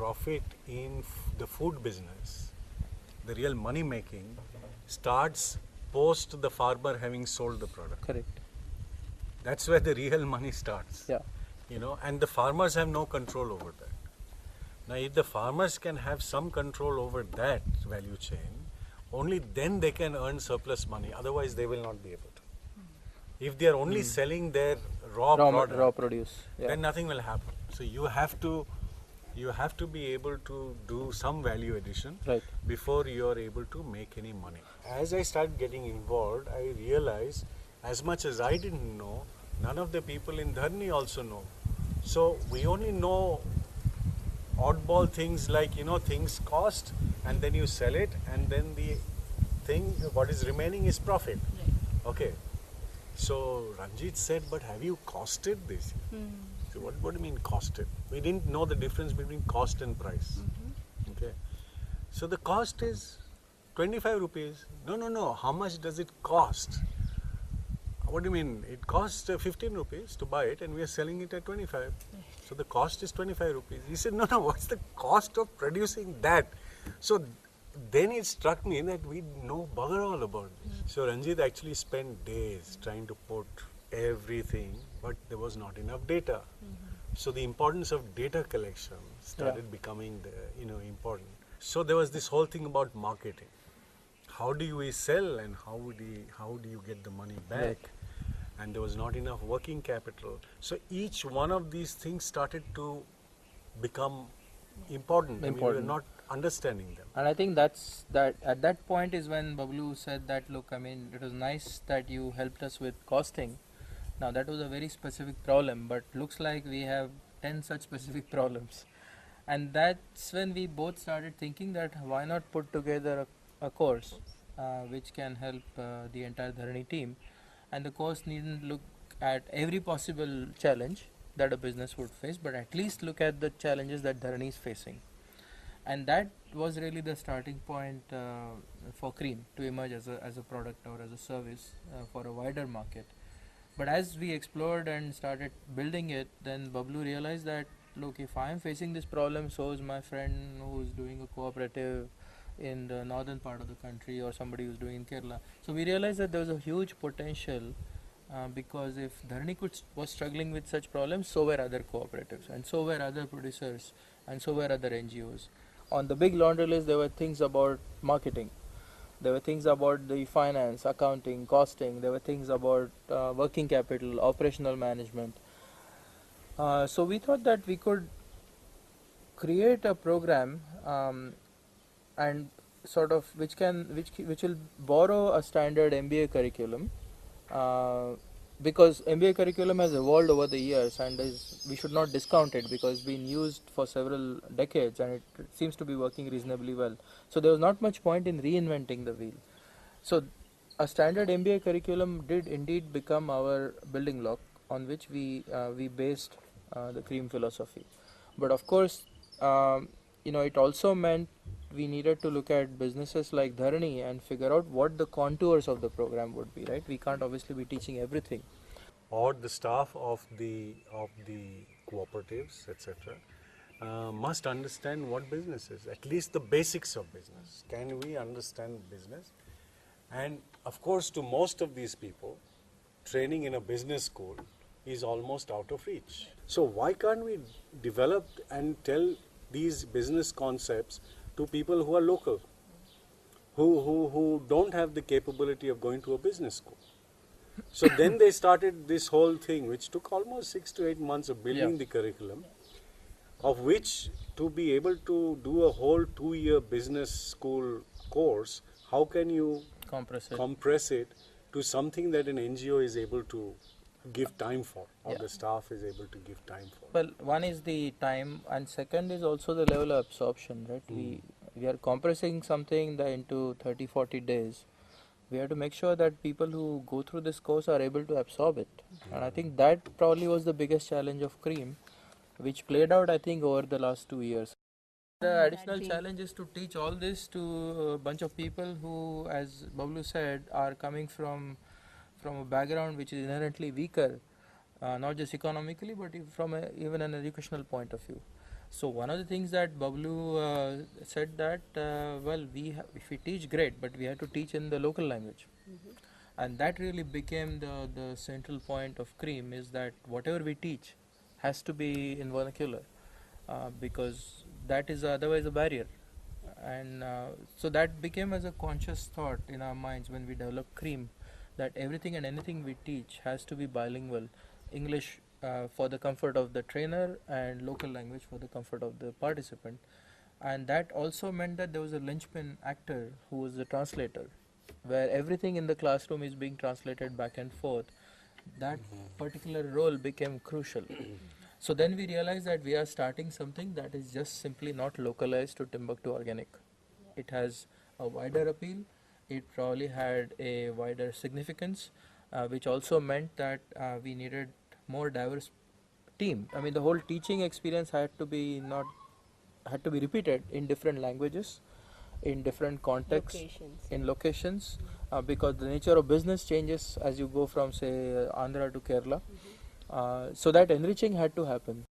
profit in the food business, the real money making, starts post the farmer having sold the product. Correct. That's where the real money starts. Yeah. And the farmers have no control over that. Now, if the farmers can have some control over that value chain, only then they can earn surplus money. Otherwise, they will not be able to. If they are only selling their raw produce, yeah. then nothing will happen. So you have to be able to do some value addition Right. before you are able to make any money. As I started getting involved, I realized as much as I didn't know, none of the people in Dharni also know. So we only know oddball things like, things cost and then you sell it and then the thing, what is remaining is profit. Right. Okay. So Ranjit said, but have you costed this? So what do you mean costed? We didn't know the difference between cost and price. Okay. So the cost is 25 rupees. No. How much does it cost? What do you mean? It costs 15 rupees to buy it and we are selling it at 25. So the cost is 25 rupees. He said, no, what's the cost of producing that? So then it struck me that we know bugger all about this. So Ranjit actually spent days trying to put everything, but there was not enough data. So the importance of data collection started becoming important. So there was this whole thing about marketing. How do we sell and how do you get the money back? Right. And there was not enough working capital. So each one of these things started to become important. I mean, we were not understanding them. And I think that's that. At that point is when Bablu said that, look, I mean, it was nice that you helped us with costing. Now that was a very specific problem, but looks like we have 10 such specific problems. And that's when we both started thinking that why not put together a course which can help the entire Dharani team. And the course needn't look at every possible challenge that a business would face, but at least look at the challenges that Dharani is facing. And that was really the starting point for Cream to emerge as a product or as a service for a wider market. But as we explored and started building it, then Bablu realized that, look, if I am facing this problem, so is my friend who is doing a cooperative in the northern part of the country or somebody who's doing in Kerala. So we realized that there was a huge potential because if Dharani was struggling with such problems, so were other cooperatives and so were other producers and so were other NGOs. On the big laundry list, there were things about marketing. There were things about the finance, accounting, costing. There were things about working capital, operational management. So we thought that we could create a program and sort of which will borrow a standard MBA curriculum because MBA curriculum has evolved over the years and we should not discount it because it's been used for several decades and it seems to be working reasonably well. So there was not much point in reinventing the wheel. So a standard MBA curriculum did indeed become our building block on which we based the Cream philosophy. But of course, it also meant we needed to look at businesses like Dharani and figure out what the contours of the program would be, right? We can't obviously be teaching everything. Or the staff of the cooperatives, etc., must understand what business is, at least the basics of business. Can we understand business? And of course, to most of these people, training in a business school is almost out of reach. So why can't we develop and tell these business concepts to people who are local, who don't have the capability of going to a business school? So then they started this whole thing, which took almost 6 to 8 months of building the curriculum, of which to be able to do a whole 2-year business school course, how can you compress it to something that an NGO is able to give time for, or the staff is able to give time for? Well, one is the time, and second is also the level of absorption, right? We are compressing something into 30-40 days. We have to make sure that people who go through this course are able to absorb it. And I think that probably was the biggest challenge of Cream, which played out, I think, over the last 2 years. The additional challenge is to teach all this to a bunch of people who, as Bablu said, are coming from a background which is inherently weaker, not just economically, but from even an educational point of view. So one of the things that Bablu said that well, if we teach, great, but we have to teach in the local language, and that really became the central point of Cream, is that whatever we teach has to be in vernacular, because that is otherwise a barrier, and so that became as a conscious thought in our minds when we developed Cream, that everything and anything we teach has to be bilingual, English for the comfort of the trainer and local language for the comfort of the participant. And that also meant that there was a linchpin actor who was the translator, where everything in the classroom is being translated back and forth. That particular role became crucial. So then we realized that we are starting something that is just simply not localized to Timbuktu Organic. It has a wider appeal, it probably had a wider significance, which also meant that we needed more diverse team. I mean, the whole teaching experience had to be repeated in different languages, in different contexts, Locations. in locations, because the nature of business changes as you go from, say, Andhra to Kerala. So that enriching had to happen.